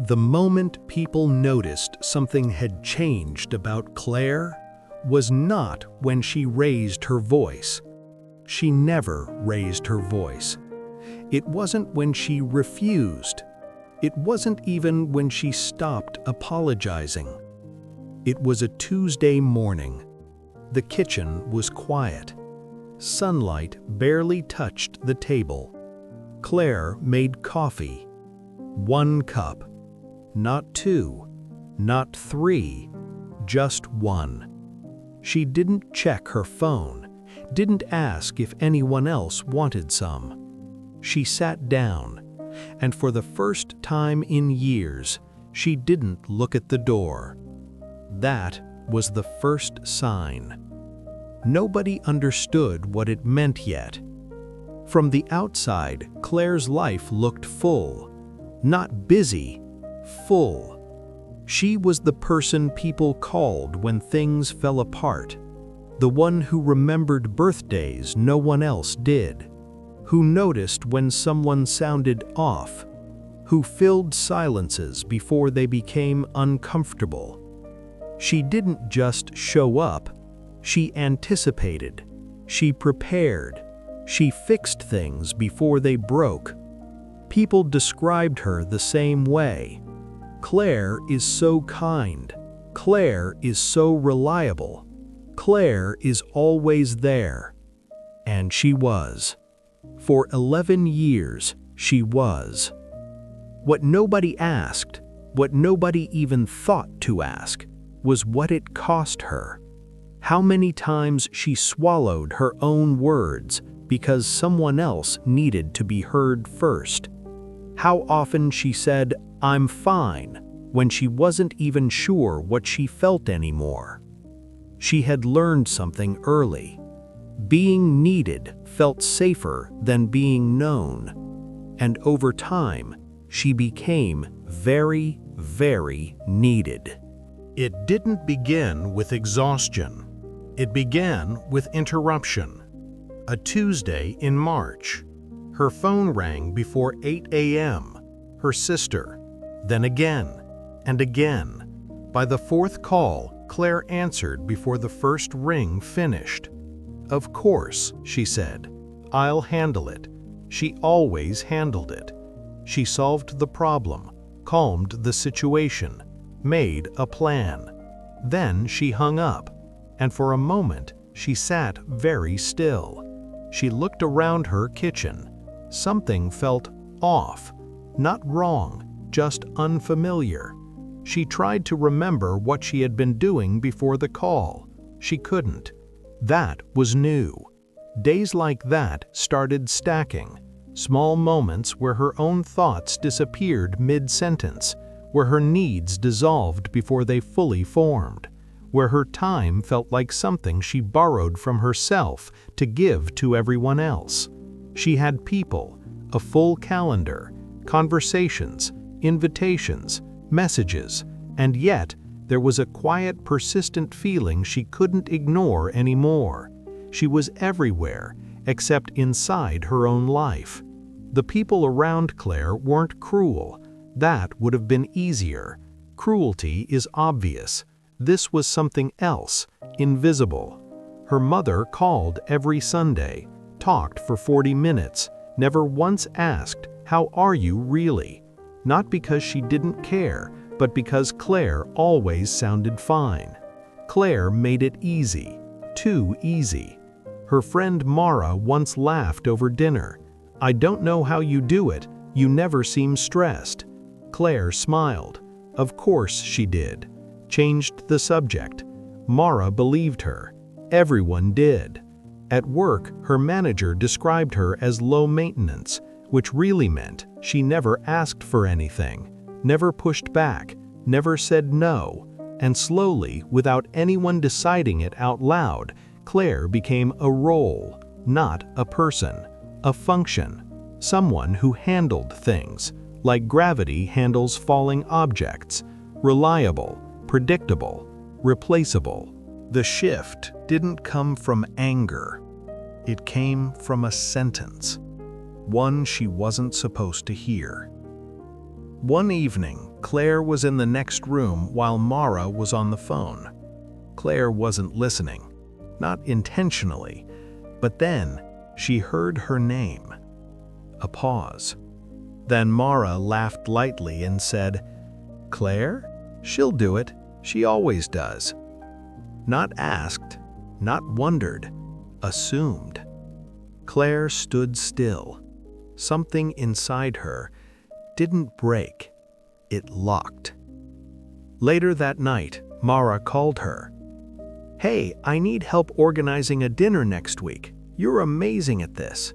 The moment people noticed something had changed about Claire was not when she raised her voice. She never raised her voice. It wasn't when she refused. It wasn't even when she stopped apologizing. It was a Tuesday morning. The kitchen was quiet. Sunlight barely touched the table. Claire made coffee. 1 cup. Not 2, not 3, just 1. She didn't check her phone, didn't ask if anyone else wanted some. She sat down, and for the first time in years, she didn't look at the door. That was the first sign. Nobody understood what it meant yet. From the outside, Claire's life looked full, not busy, full. She was the person people called when things fell apart, the one who remembered birthdays no one else did, who noticed when someone sounded off, who filled silences before they became uncomfortable. She didn't just show up, she anticipated, she prepared, she fixed things before they broke. People described her the same way. Claire is so kind. Claire is so reliable. Claire is always there. And she was. For 11 years, she was. What nobody asked, what nobody even thought to ask, was what it cost her. How many times she swallowed her own words because someone else needed to be heard first. How often she said, "I'm fine," when she wasn't even sure what she felt anymore. She had learned something early. Being needed felt safer than being known. And over time, she became very, very needed. It didn't begin with exhaustion. It began with interruption. A Tuesday in March. Her phone rang before 8 a.m. Her sister. Then again, and again. By the 4th call, Claire answered before the first ring finished. "Of course," she said. "I'll handle it." She always handled it. She solved the problem, calmed the situation, made a plan. Then she hung up, and for a moment she sat very still. She looked around her kitchen. Something felt off, not wrong, just unfamiliar. She tried to remember what she had been doing before the call. She couldn't. That was new. Days like that started stacking. Small moments where her own thoughts disappeared mid-sentence, where her needs dissolved before they fully formed, where her time felt like something she borrowed from herself to give to everyone else. She had people, a full calendar, conversations, invitations, messages, and yet there was a quiet, persistent feeling she couldn't ignore anymore. She was everywhere, except inside her own life. The people around Claire weren't cruel. That would have been easier. Cruelty is obvious. This was something else, invisible. Her mother called every Sunday, talked for 40 minutes, never once asked, "How are you really?" Not because she didn't care, but because Claire always sounded fine. Claire made it easy, too easy. Her friend Mara once laughed over dinner. "I don't know how you do it, you never seem stressed." Claire smiled. Of course she did. Changed the subject. Mara believed her. Everyone did. At work, her manager described her as low maintenance, which really meant she never asked for anything, never pushed back, never said no, and slowly, without anyone deciding it out loud, Claire became a role, not a person, a function, someone who handled things, like gravity handles falling objects, reliable, predictable, replaceable. The shift didn't come from anger. It came from a sentence, one she wasn't supposed to hear. One evening, Claire was in the next room while Mara was on the phone. Claire wasn't listening, not intentionally, but then she heard her name. A pause. Then Mara laughed lightly and said, "Claire? She'll do it. She always does." Not asked, not wondered, assumed. Claire stood still. Something inside her didn't break. It locked. Later that night, Mara called her. "Hey, I need help organizing a dinner next week. You're amazing at this."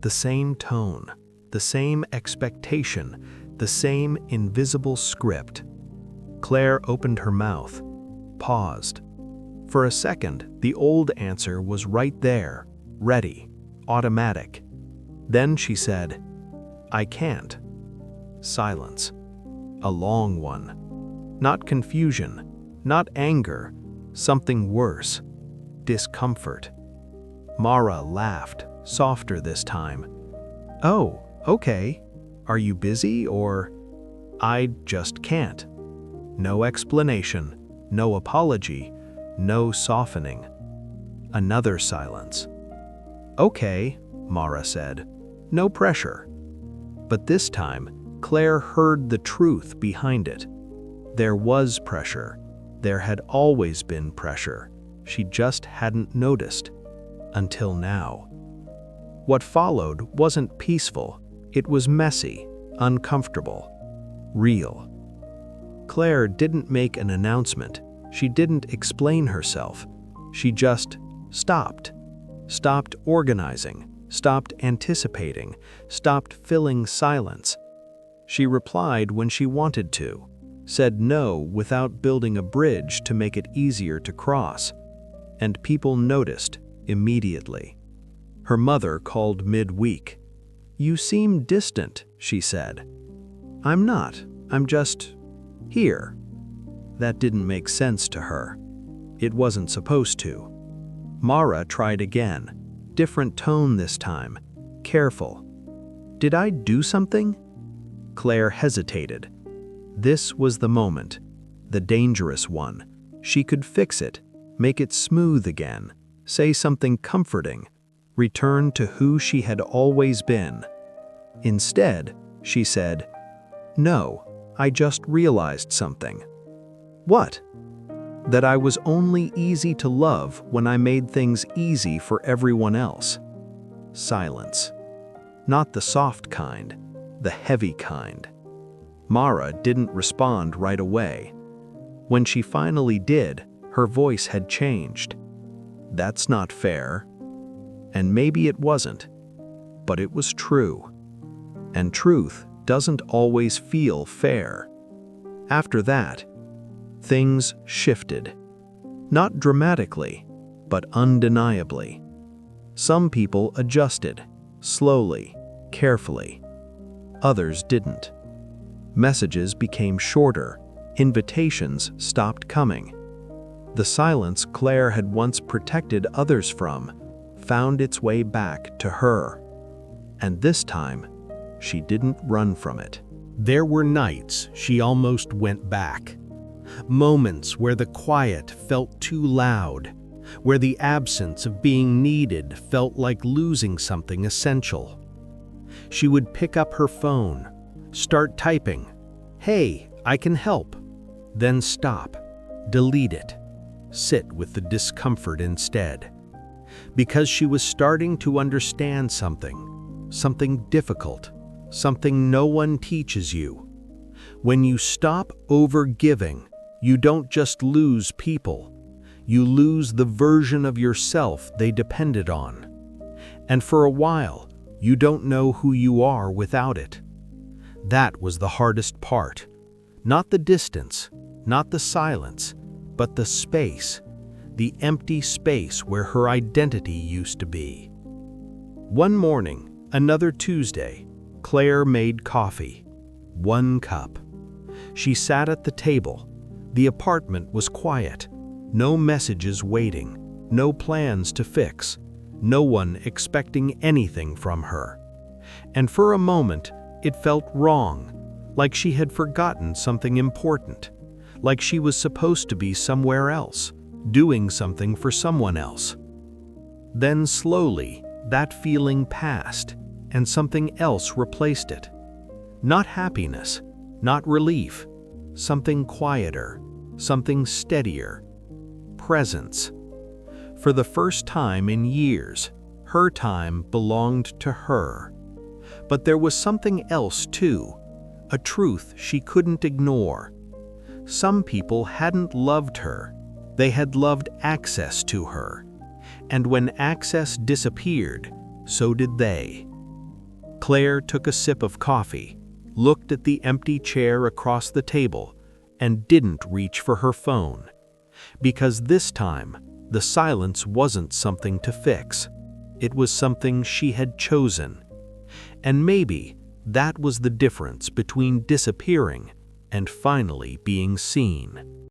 The same tone, the same expectation, the same invisible script. Claire opened her mouth, paused. For a second, the old answer was right there, ready, automatic. Then she said, "I can't." Silence. A long one. Not confusion, not anger, something worse. Discomfort. Mara laughed, softer this time. "Oh, okay. Are you busy or—" "I just can't." No explanation, no apology, no softening. Another silence. "Okay," Mara said. "No pressure." But this time, Claire heard the truth behind it. There was pressure. There had always been pressure. She just hadn't noticed. Until now. What followed wasn't peaceful. It was messy, uncomfortable, real. Claire didn't make an announcement. She didn't explain herself. She just stopped. Stopped organizing, stopped anticipating, stopped filling silence. She replied when she wanted to, said no without building a bridge to make it easier to cross. And people noticed immediately. Her mother called mid-week. "You seem distant," she said. "I'm not. I'm just here." That didn't make sense to her. It wasn't supposed to. Mara tried again. Different tone this time. Careful. "Did I do something?" Claire hesitated. This was the moment. The dangerous one. She could fix it, make it smooth again, say something comforting, return to who she had always been. Instead, she said, "No, I just realized something." "What?" "That I was only easy to love when I made things easy for everyone else." Silence. Not the soft kind, the heavy kind. Mara didn't respond right away. When she finally did, her voice had changed. "That's not fair." And maybe it wasn't, but it was true. And truth doesn't always feel fair. After that, things shifted. Not dramatically, but undeniably. Some people adjusted, slowly, carefully. Others didn't. Messages became shorter, invitations stopped coming. The silence Claire had once protected others from found its way back to her. And this time, she didn't run from it. There were nights she almost went back. Moments where the quiet felt too loud, where the absence of being needed felt like losing something essential. She would pick up her phone, start typing, "Hey, I can help," then stop, delete it, sit with the discomfort instead. Because she was starting to understand something difficult, something no one teaches you. When you stop over-giving, you don't just lose people, you lose the version of yourself they depended on. And for a while, you don't know who you are without it. That was the hardest part. Not the distance, not the silence, but the space, the empty space where her identity used to be. One morning, another Tuesday, Claire made coffee. 1 cup. She sat at the table. The apartment was quiet. No messages waiting, no plans to fix, no one expecting anything from her. And for a moment, it felt wrong. like she had forgotten something important, like she was supposed to be somewhere else, doing something for someone else. Then slowly, that feeling passed, and something else replaced it. Not happiness, not relief, something quieter, something steadier. Presence. For the first time in years, her time belonged to her. But there was something else too, a truth she couldn't ignore. Some people hadn't loved her, they had loved access to her. And when access disappeared, so did they. Claire took a sip of coffee, looked at the empty chair across the table, and didn't reach for her phone. Because this time, the silence wasn't something to fix. It was something she had chosen. And maybe that was the difference between disappearing and finally being seen.